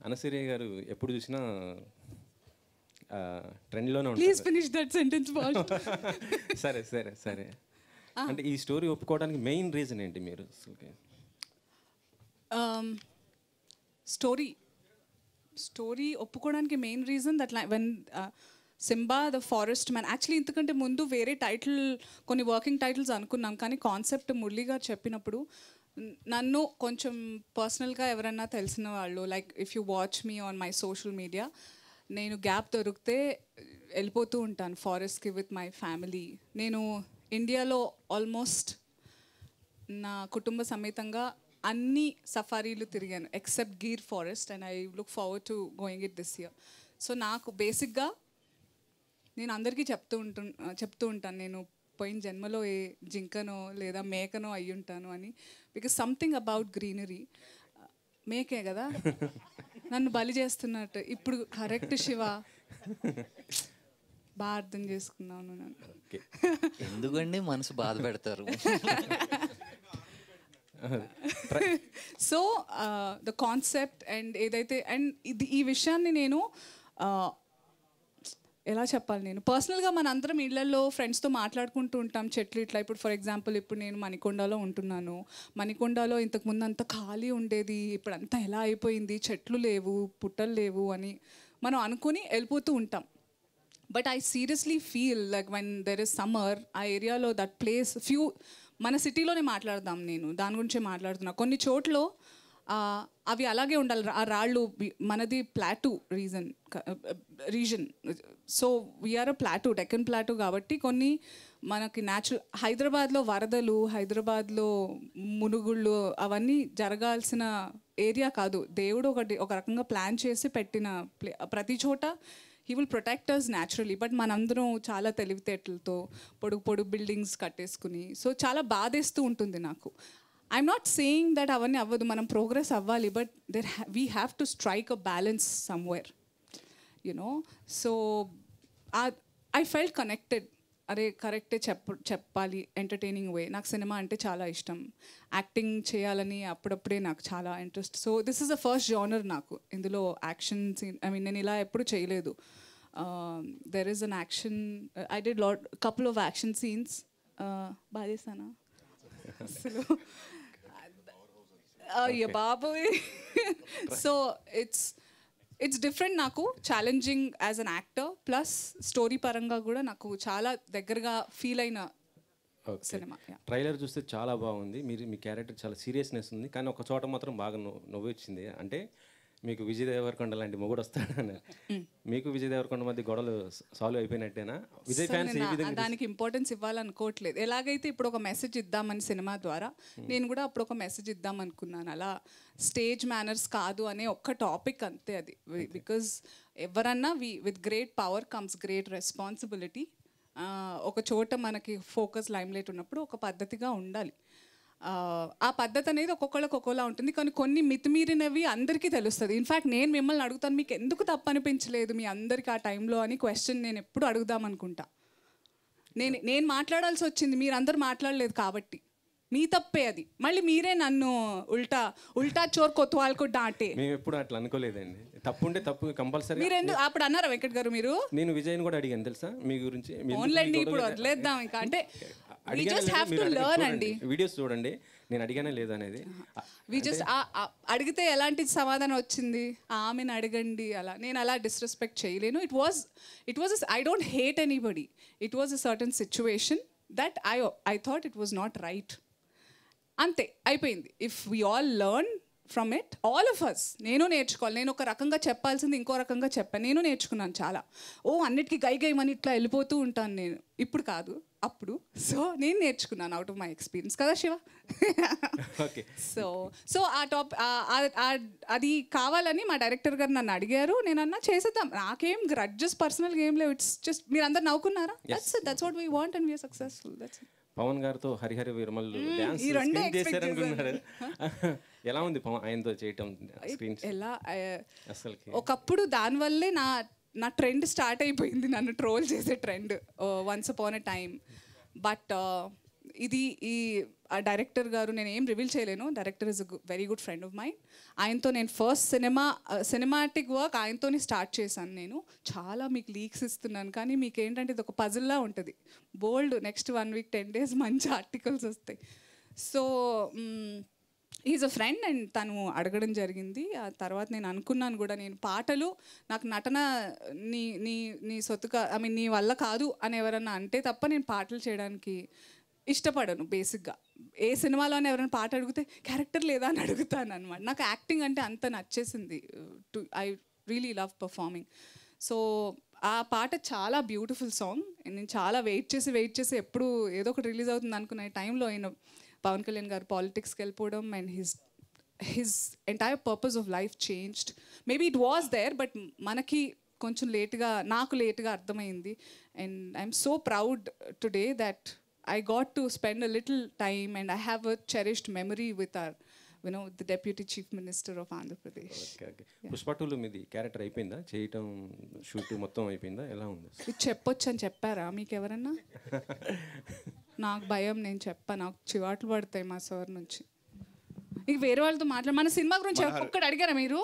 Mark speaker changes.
Speaker 1: అనసూయ గారు ఎప్పుడు చూసినా ట్రెండ్లోనే ఉంటుంది.
Speaker 2: Please finish that sentence.
Speaker 1: సరే సరే సరే. అంటే ఈ స్టోరీ ఒప్పుకోవడానికి మెయిన్ రీజన్ ఏంటి మీరు?
Speaker 2: స్టోరీ ఒప్పుకోవడానికి main reason that when Simba the forest man, actually ఇంతకంటే ముందు వేరే టైటిల్, కొన్ని వర్కింగ్ టైటిల్స్ అనుకున్నాం, కానీ కాన్సెప్ట్ మురళి గారు చెప్పినప్పుడు నన్ను కొంచెం పర్సనల్గా ఎవరన్నా తెలిసిన వాళ్ళు, like if you watch me on my social media, నేను గ్యాప్ దొరికితే వెళ్ళిపోతూ ఉంటాను ఫారెస్ట్కి విత్ మై ఫ్యామిలీ. నేను ఇండియాలో ఆల్మోస్ట్ నా కుటుంబ సమేతంగా అన్ని సఫారీలు తిరిగాను except Gir forest, and I look forward to going it this year. So నాకు బేసిక్గా నేను అందరికీ చెప్తూ ఉంటాను నేను పోయిన జన్మలో ఏ జింకనో లేదా మేకనో అయ్యి ఉంటాను అని. Because something about greenery. మేకే కదా నన్ను బలి చేస్తున్నట్టు ఇప్పుడు. కరెక్ట్ శివ, బాగా అర్థం చేసుకున్నాను నన్ను.
Speaker 3: ఎందుకండి మనసు బాధ పెడతారు?
Speaker 2: సో ద కాన్సెప్ట్ అండ్ ఏదైతే, అండ్ ఈ విషయాన్ని నేను ఎలా చెప్పాలి, నేను పర్సనల్గా మనందరం ఇళ్లలో ఫ్రెండ్స్తో మాట్లాడుకుంటూ ఉంటాం చెట్లు ఇట్లా. ఇప్పుడు ఫర్ ఎగ్జాంపుల్ ఇప్పుడు నేను మణికొండలో ఉంటున్నాను. మణికొండలో ఇంతకుముందు అంత ఖాళీ ఉండేది, ఇప్పుడు అంతా ఎలా అయిపోయింది, చెట్లు లేవు, పుట్టలు లేవు అని మనం అనుకుని వెళ్ళిపోతూ ఉంటాం. But I seriously feel like when there is summer, ఆ ఏరియాలో దట్ ప్లేస్ మన సిటీలోనే మాట్లాడదాం, నేను దాని గురించే మాట్లాడుతున్నా. కొన్ని చోట్ల అవి అలాగే ఉండాలి, ఆ రాళ్ళు. మనది ప్లాటూ రీజన్, సో వీఆర్ అ ప్లాటూ, డెక్కన్ ప్లాటూ. కాబట్టి కొన్ని మనకి న్యాచురల్, హైదరాబాద్లో వరదలు, హైదరాబాద్లో మునుగుళ్ళు అవన్నీ జరగాల్సిన ఏరియా కాదు. దేవుడు ఒక రకంగా ప్లాన్ చేసి పెట్టిన ప్రతి చోట he will protect us naturally. But మనందరం చాలా తెలివితేటలతో పొడుగు బిల్డింగ్స్ కట్టేసుకుని, సో చాలా బాధేస్తూ ఉంటుంది నాకు. ఐఎమ్ నాట్ సేయింగ్ దట్ అవన్నీ అవ్వదు, మనం ప్రోగ్రెస్ అవ్వాలి, but we have to strike a balance somewhere, you know. So I felt connected. అరే కరెక్టే చెప్పాలి, ఎంటర్టైనింగ్ వే. నాకు సినిమా అంటే చాలా ఇష్టం, యాక్టింగ్ చేయాలని అప్పుడప్పుడే నాకు చాలా interest. So this is the first genre నాకు. ఇందులో యాక్షన్ సీన్, ఐ మీన్ నేను ఇలా ఎప్పుడు చేయలేదు. There is an action, I did couple of action scenes. బాధేసానా అసలు? అయ్యో బాబోయ్. సో ఇట్స్ డిఫరెంట్ నాకు, challenging as an actor, plus story పరంగా కూడా నాకు చాలా దగ్గరగా ఫీల్ అయిన సినిమా.
Speaker 1: ట్రైలర్ చూస్తే చాలా బాగుంది, మీ క్యారెక్టర్ చాలా సీరియస్నెస్ ఉంది, కానీ ఒక చోట మాత్రం బాగా నవ్వు వచ్చింది. అంటే మీకు విజయ్ దేవరకొండ లాంటి మొగుడు వస్తాడని, మీకు విజయ్ దేవరకొండ మధ్య గొడవలు సాల్వ్ అయిపోయినట్టేనా? విజయ్ ఫ్యాన్స్ ఏ విధంగా
Speaker 2: దానికి ఇంపార్టెన్స్ ఇవ్వాలనుకోవట్లేదు. ఎలాగైతే ఇప్పుడు ఒక మెసేజ్ ఇద్దామని సినిమా ద్వారా, నేను కూడా అప్పుడు ఒక మెసేజ్ ఇద్దాం అనుకున్నాను. అలా స్టేజ్ మేనర్స్ కాదు అనే ఒక్క టాపిక్ అంతే అది. బికాజ్ ఎవరన్నా with great power comes great responsibility. ఒక చోట మనకి ఫోకస్ లైమ్లైట్ ఉన్నప్పుడు ఒక పద్ధతిగా ఉండాలి. ఆ పద్ధతి అనేది ఒక్కొక్కళ్ళకి ఒక్కోలా ఉంటుంది, కానీ కొన్ని మితిమీరినవి అందరికీ తెలుస్తుంది. ఇన్ఫ్యాక్ట్ నేను మిమ్మల్ని అడుగుతాను, మీకు ఎందుకు తప్పు అనిపించలేదు మీ అందరికీ ఆ టైంలో అని క్వశ్చన్ నేను ఎప్పుడు అడుగుదాం అనుకుంటా. నేను మాట్లాడాల్సి వచ్చింది, మీరందరూ మాట్లాడలేదు కాబట్టి మీ తప్పే అది. మళ్ళీ మీరే నన్ను ఉల్టా చోర్ కొత్వాల్కు డాంటే.
Speaker 1: మేము ఎప్పుడు అట్లా అనుకోలేదండి. తప్పు ఉంటే తప్పు కంపల్సరీ.
Speaker 2: మీరు ఎందుకు అప్పుడు అన్నారా వెంకట్ గారు? మీరు
Speaker 1: నేను విజయ్ని కూడా అడిగాను తెలుసా మీ గురించి.
Speaker 2: ఓన్లండి ఇప్పుడు వదిలేద్దాం ఇంకా, అంటే we just have to learn అండి.
Speaker 1: వీడియోస్ చూడండి, నేను అడిగానే లేదనేది.
Speaker 2: అడిగితే ఎలాంటి సమాధానం వచ్చింది, ఆమెను అడగండి అలా. నేను అలా డిస్రెస్పెక్ట్ చేయలేను. It was I don't hate anybody. It was a certain situation that I thought it was not right. అంతే, అయిపోయింది. If we all learn from it, all of us. నేను నేర్చుకోవాలి. నేను ఒక రకంగా చెప్పాల్సింది ఇంకో రకంగా చెప్పాను. నేను నేర్చుకున్నాను చాలా. అన్నిటికీ గైమని ఇట్లా వెళ్ళిపోతూ ఉంటాను నేను. ఇప్పుడు కాదు, అప్పుడు. సో నేను నేర్చుకున్నాను అవుట్ ఆఫ్ మై ఎక్స్పీరియన్స్ కదా శివ. సో అది కావాలని మా డైరెక్టర్ గారు నన్ను అడిగారు. నేను అన్నా చేసేద్దాం, నాకేం గ్రడ్జెస్ పర్సనల్గా ఏం లేవు. ఇట్స్ జస్ట్ మీరు అందరు నవ్వుకున్నారా, that's what we want and we're successful. That's it.
Speaker 1: Pawan గారితో హరిహర వీరమల్ డాన్స్ చేశారనుకున్నారు. ఎలా ఉంది ఆయనతో చేయటం?
Speaker 2: ఎలా ఒకప్పుడు దానివల్లే నా ట్రెండ్ స్టార్ట్ అయిపోయింది, నన్ను ట్రోల్ చేసే trend once upon a time. But ఆ డైరెక్టర్ గారు, నేను ఏం రివీల్ చేయలేను, director is very good friend of mind. ఆయనతో నేను ఫస్ట్ సినిమాటిక్ వర్క్ ఆయనతోనే స్టార్ట్ చేశాను. నేను చాలా మీకు లీక్స్ ఇస్తున్నాను, కానీ మీకు ఏంటంటే ఇది ఒక పజిల్లా ఉంటుంది. బోల్డ్ నెక్స్ట్ 1 week 10 days మంచి ఆర్టికల్స్ వస్తాయి. So is a friend and తను అడగడం జరిగింది. ఆ తర్వాత నేను అనుకున్నాను కూడా, నేను పాటలు నాకు నటన నీ నీ నీ సొత్తుగా ఐ మీన్ నీ వల్ల కాదు అని ఎవరన్నా అంటే తప్ప నేను పాటలు చేయడానికి ఇష్టపడను. బేసిక్గా ఏ సినిమాలోనే ఎవరైనా పాట అడిగితే క్యారెక్టర్ లేదా అని అడుగుతాను అనమాట. నాకు యాక్టింగ్ అంటే అంత నచ్చేసింది. I really love performing. So ఆ పాట చాలా బ్యూటిఫుల్ సాంగ్. నేను చాలా వెయిట్ చేసి ఎప్పుడు ఏదో ఒకటి రిలీజ్ అవుతుంది అనుకున్న టైంలో ఆయన పవన్ కళ్యాణ్ గారు పాలిటిక్స్కి వెళ్ళిపోవడం and his entire purpose of life changed. Maybe it was there, but మనకి కొంచెం నాకు లేట్గా అర్థమైంది. And I'm so proud today that I got to spend a little time and I have a cherished memory with our, the Deputy Chief Minister of Andhra Pradesh.
Speaker 1: Okay. Pushpa 2లో మీది character అయిపోయిందా? చేయటం shoot మొత్తం అయిపోయిందా? ఎలా ఉంది?
Speaker 2: ఇది చెప్పొచ్చు అని చెప్పారా మీకు ఎవరన్నా? నాకు భయం, నేను నాకు చివాట్లు పడతాయి మా సార్ నుంచి. ఇక వేరే వాళ్ళతో మన సినిమా గురించి ఒక్కటి అడిగారా మీరు?